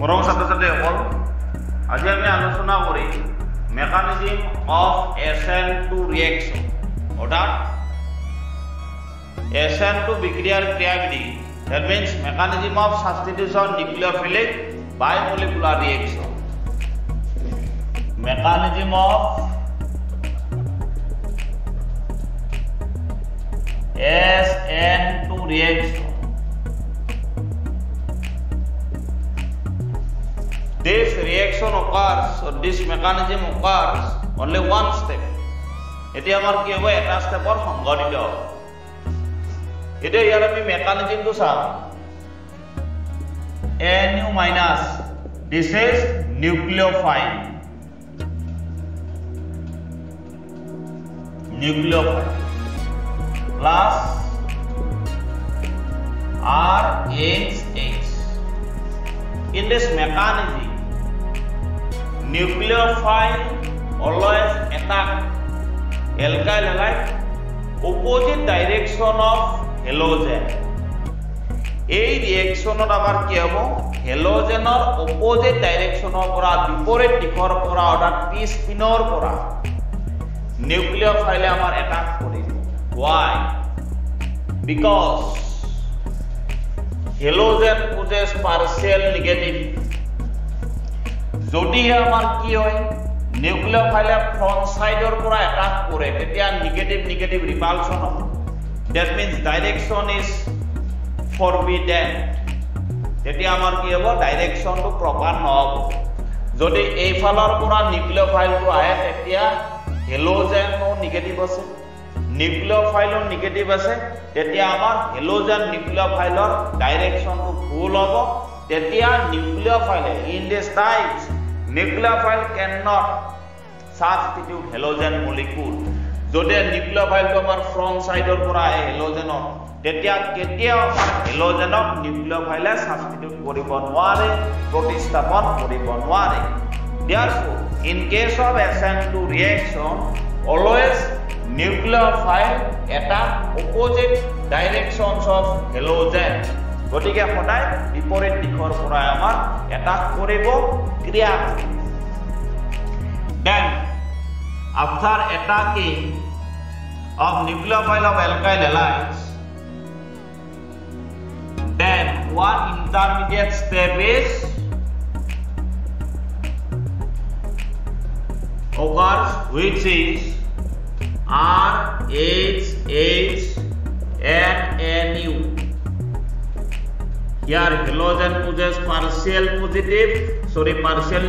মৰম ছাত্ৰ-ছাত্ৰীসকল, আজি আমি আলোচনা কৰিম মেকানিজম অফ SN2 ৰিয়েকশ্যন অৰ্থাৎ SN2 বিক্ৰিয়াৰ ক্ৰিয়াবিধি। That means mechanism of substitution nucleophilic bimolecular reaction. Mechanism of SN2 reaction. This reaction occurs, or this mechanism occurs only one step. এটি আমাৰ কি হ'ব, এটা ষ্টেপৰ সংঘটিত হ'ব। এতিয়া ইয়াৰ আমি মেকানিজমটো চাম। Nu minus, this is nucleophile plus RHH. In this mechanism, nucleophile always attack alkyl halide opposite direction of halogen. এই ৰিয়েকশ্যনত আমাৰ কি হ'ব, হেলোজেনৰ অপোজিট ডাইৰেকশ্যনৰ পৰা বিপৰীত দিশৰ পৰা অৰ্থাৎ পি স্পিনৰ পৰা নিউক্লিওফাইলে আমাৰ এটাক কৰিব। Why? Because halogen possess partial negative. যদি আমাৰ কি হয়, নিউক্লিওফাইলে ফ্ৰন্ট সাইডৰ পৰা এটাক কৰে, তেতিয়া নেগেটিভ ৰিপালচন হ'ব। That means direction is forbidden. তেতিয়া আমাৰ কি হ'ব, ডাইৰেকশ্যনটো প্ৰপাৰ নহ'ব। যদি এই ফালৰ পৰা নিউক্লিওফাইলটো আহে, তেতিয়া হেলোজেনো নেগেটিভ আছে, নিউক্লিওফাইলো নেগেটিভ আছে, তেতিয়া আমাৰ হেলোজেন নিউক্লিওফাইলৰ ডাইৰেকশ্যনটো ভুল হ'ব। তেতিয়া নিউক্লিওফাইলে in this types nucleophile can not substitute halogen molecule. যদি নিউক্লিওফাইলটো আমাৰ ফ্ৰন্ট সাইডৰ পৰা আহে হেলোজেনৰ, তেতিয়া কেতিয়াও হেলোজেনক নিউক্লিওফাইলে সাবস্টিটিউট কৰিব নোৱাৰে, প্ৰতিস্থাপন কৰিব নোৱাৰে। Therefore, in case of SN2 reaction, always nucleophile attack opposite directions of halogen. গতিকে সদায় বিপৰীত দিশৰ পৰা আমাৰ এটাক কৰিব ক্ৰিয়া। Then, after attacking of nucleophile of alkyl halides, then one intermediate step is occurs, which is RHH and Nu. Here halogen possess partial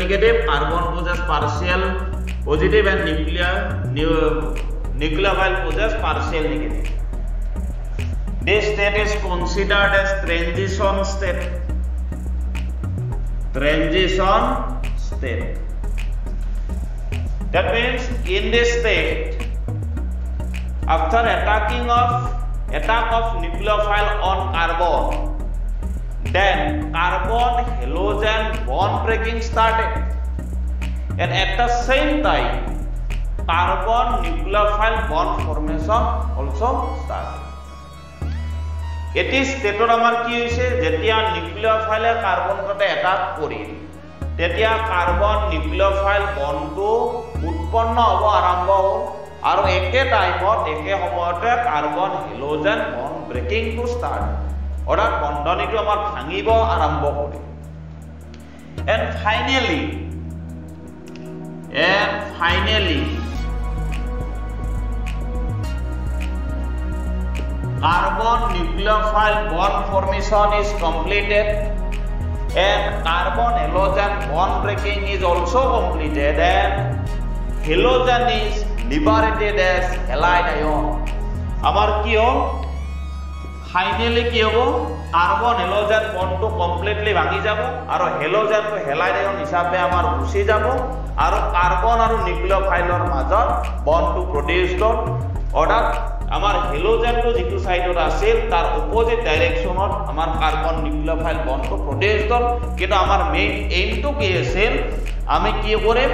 negative, carbon possess partial positive, and nucleophile possess partial negative. This state is considered as transition state. That means in this state, after attack of nucleophile on carbon, then carbon halogen bond breaking started, and at the same time carbon nucleophile bond formation also started. এটি স্টেটত আমাৰ কি হৈছে, যেতিয়া নিউক্লিওফাইলে carbon কতে এটাক কৰিল, তেতিয়া carbon nucleophile বণ্ডটো উৎপন্ন হ'ব, আৰম্ভ হ'ল, আৰু একে টাইমত একে সময়তে কাৰ্বন হেলোজেন বণ্ড ব্ৰেকিংটো ষ্টাৰ্ট, অৰ্থাৎ বন্ধনীটো আমাৰ ভাঙিব আৰম্ভ কৰে। And finally carbon nucleophile bond formation is completed, and carbon halogen bond breaking is also completed, and halogen is liberated as halide ion. Amar ki ho, finally ki hobo, carbon halogen bond to completely bhangi jabo, aru halogen to halide ion hisabe amar gusi jabo, aru carbon aru nucleophile major bond to produce dot, অৰ্থাৎ আমাৰ হেলোজেনটো যিটো সাইডত আছিল তাৰ opposite ডাইৰেকশ্যনত আমাৰ carbon nucleophile বণ্ডটো produce হ'ল। কিন্তু আমাৰ main এইমটো কি আছিল, আমি কি কৰিম,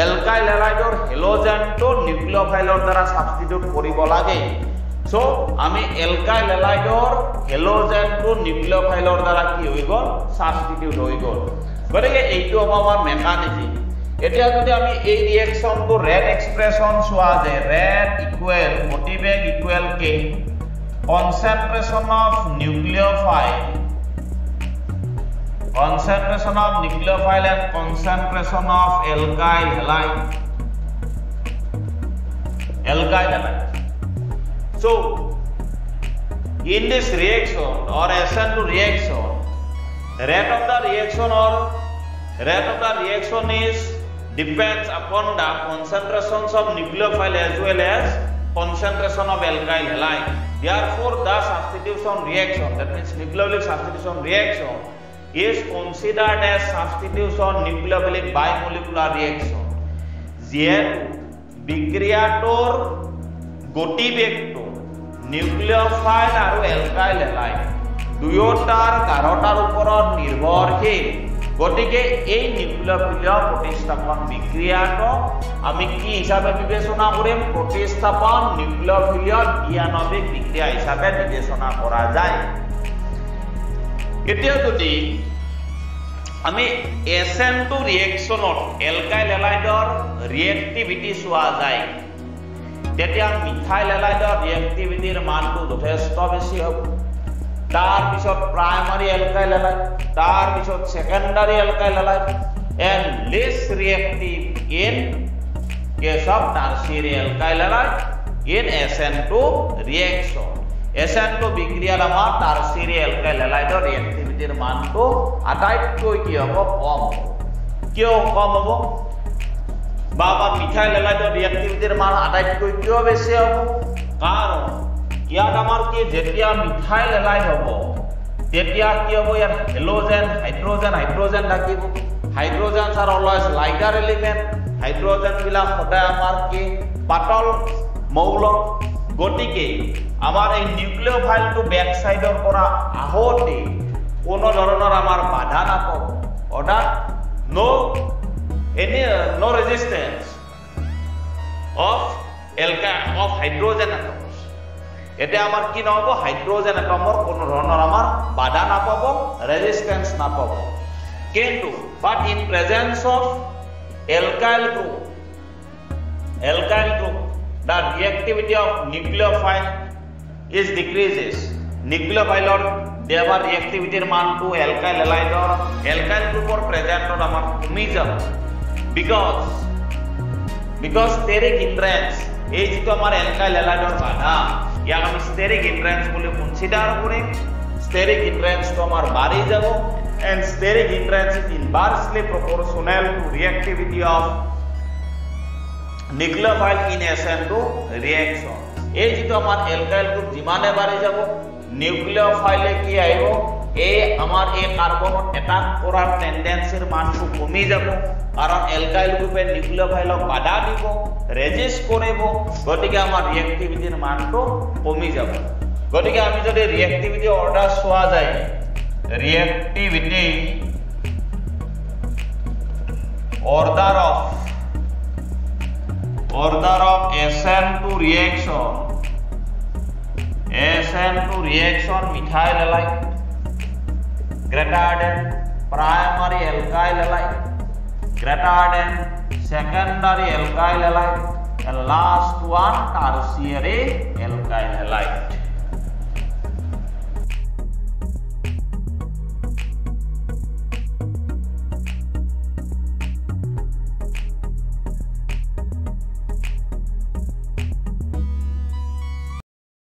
এলকাইল হ্যালাইডৰ হেলোজেনটো নিউক্লিওফাইলৰ দ্বাৰা সাবস্টিটিউট কৰিব লাগে। সো আমি এলকাইল হ্যালাইডৰ হেলোজেনটো নিউক্লিওফাইলৰ দ্বাৰা কি হৈ গ'ল, সাবস্টিটিউট হৈ গ'ল। গতিকে এইটো আমাৰ মেকানিজম এতিয়া যদি আমি এই ৰিয়েকচনটো ৰেট এক্সপ্ৰেছন চোৱা যে ৰেট ইকুৱেল গতিবেগ equal k concentration of nucleophile and concentration of alkyl halide so in this reaction or SN2 reaction rate of the reaction is depends upon the concentrations of nucleophile as well as concentration of alkyl halide. Therefore, the substitution reaction, that means nucleophilic substitution reaction, is considered as substitution nucleophilic bimolecular reaction. যেহেতু বিক্রিয়াটোর গতিবেগটো nucleophile আৰু alkyl halide দুয়োটাৰ গাঢ়তাৰ ওপৰত নিৰ্ভৰশীল গতিকে এই নিউক্লিওফিলিয় প্ৰতিস্থাপন বিক্ৰিয়াটো আমি কি হিচাপে বিবেচনা কৰিম প্ৰতিস্থাপন নিউক্লিওফিলিয় দ্বিআণৱিক বিক্ৰিয়া হিচাপে বিবেচনা কৰা যায় এতিয়া যদি আমি SN2 ৰিয়েকচনত এলকাইল হ্যালাইডৰ ৰিয়েক্টিভিটি চোৱা যায় তেতিয়া মিথাইল হ্যালাইডৰ ৰিয়েক্টিভিটিৰ মানটো যথেষ্ট বেছি হ'ব তার পিছত প্রাইমারি অ্যালকাইল হ্যালাইড তার পিছত secondary alkyl halide and less reactive in case of tertiary alkyl halide in SN2 reaction SN2 বিক্ৰিয়াৰ আমাৰ tertiary alkyl halide reactivity মানটো আটাইতকৈ কি হ'ব কম কিয় কম হ'ব বা আমাৰ মিথাইল হ্যালাইডৰ reactivity মান আটাইতকৈ কিয় বেছি হ'ব কাৰণ ইয়াত আমাৰ কি যেতিয়া মিথাইল হ্যালাইড হ'ব তেতিয়া কি হ'ব ইয়াত হেলোজেন হাইড্ৰোজেন থাকিব হাইড্ৰোজেনস are always lighter element hydrogen বিলাক সদায় আমাৰ কি পাতল মৌলক গতিকে আমাৰ এই নিউক্লিওফাইলটো ব্যাক সাইডৰ পৰা আহোতে কোনো ধৰণৰ আমাৰ বাধা নাপাব অৰ্থাৎ no resistance of hydrogen atoms এটা আমাৰ কি নহব হাইড্ৰোজেন এটমৰ কোনো ধৰণৰ আমাৰ বাধা নাপাব ৰেজিস্ট্যান্স নাপাব কিন্তু but in presence of alkyl group the reactivity of nucleophile is decreases nucleophile দেৱাৰ reactivity মানটো alkyl halide alkyl groupৰ প্ৰেজেন্টত আমাৰ কমি যাব because steric hindrance এই যিটো আমাৰ alkyl halideৰ বাধা ইয়াক আমি steric hindrance বুলি কনসিডাৰ কৰিম steric hindrance তো আমাৰ বাঢ়ি যাব and steric hindrance is inversely proportional to reactivity of nucleophile in SN2 reaction এই যিটো আমাৰ alkyl group যিমানে বাঢ়ি যাব nucleophile কি আহিব এই আমাৰ এই কাৰ্বনত এটাক কৰাৰ টেন্ডেন্সিৰ মানটো কমি যাব কাৰণ alkyl গ্ৰুপে নিউক্লিওফাইলক বাধা দিব ৰেজিস্ট কৰিব গতিকে আমাৰ ৰিয়েক্টিভিটিৰ মানটো কমি যাব গতিকে আমি যদি ৰিয়েক্টিভিটি অৰ্ডাৰ চোৱা যায় reactivity order of SN2 reaction methyl halide greater than primary alkyl halide greater than secondary alkyl halide and last one tertiary alkyl halide